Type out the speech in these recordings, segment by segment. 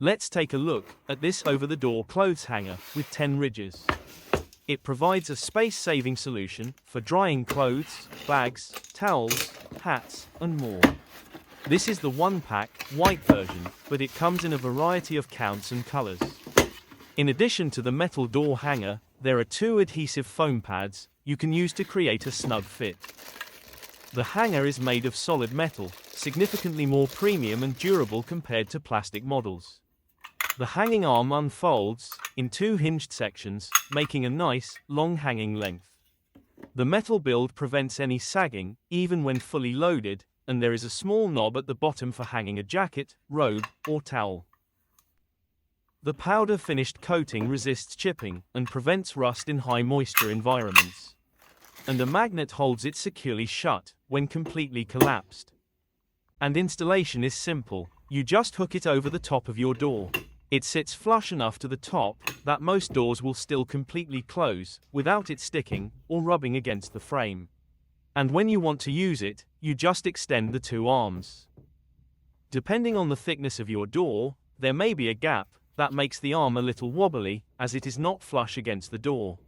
Let's take a look at this over-the-door clothes hanger with 10 ridges. It provides a space-saving solution for drying clothes, bags, towels, hats, and more. This is the one-pack, white version, but it comes in a variety of counts and colors. In addition to the metal door hanger, there are 2 adhesive foam pads you can use to create a snug fit. The hanger is made of solid metal, significantly more premium and durable compared to plastic models. The hanging arm unfolds in 2 hinged sections, making a nice, long hanging length. The metal build prevents any sagging, even when fully loaded, and there is a small knob at the bottom for hanging a jacket, robe, or towel. The powder-finished coating resists chipping and prevents rust in high moisture environments. And a magnet holds it securely shut when completely collapsed. And installation is simple. You just hook it over the top of your door. It sits flush enough to the top that most doors will still completely close without it sticking or rubbing against the frame. And when you want to use it, you just extend the 2 arms. Depending on the thickness of your door, there may be a gap that makes the arm a little wobbly, as it is not flush against the door.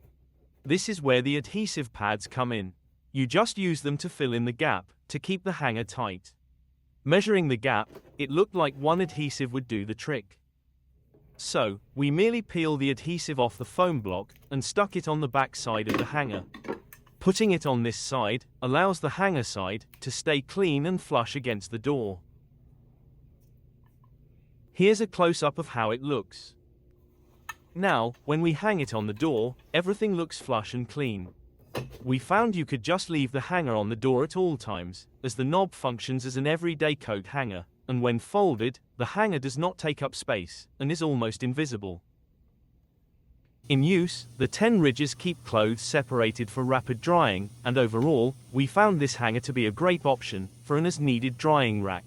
This is where the adhesive pads come in. You just use them to fill in the gap to keep the hanger tight. Measuring the gap, it looked like one adhesive would do the trick. So, we merely peel the adhesive off the foam block and stuck it on the back side of the hanger. Putting it on this side allows the hanger side to stay clean and flush against the door. Here's a close-up of how it looks. Now, when we hang it on the door, everything looks flush and clean. We found you could just leave the hanger on the door at all times, as the knob functions as an everyday coat hanger, and when folded, the hanger does not take up space and is almost invisible. In use, the 10 ridges keep clothes separated for rapid drying, and overall, we found this hanger to be a great option for an as-needed drying rack.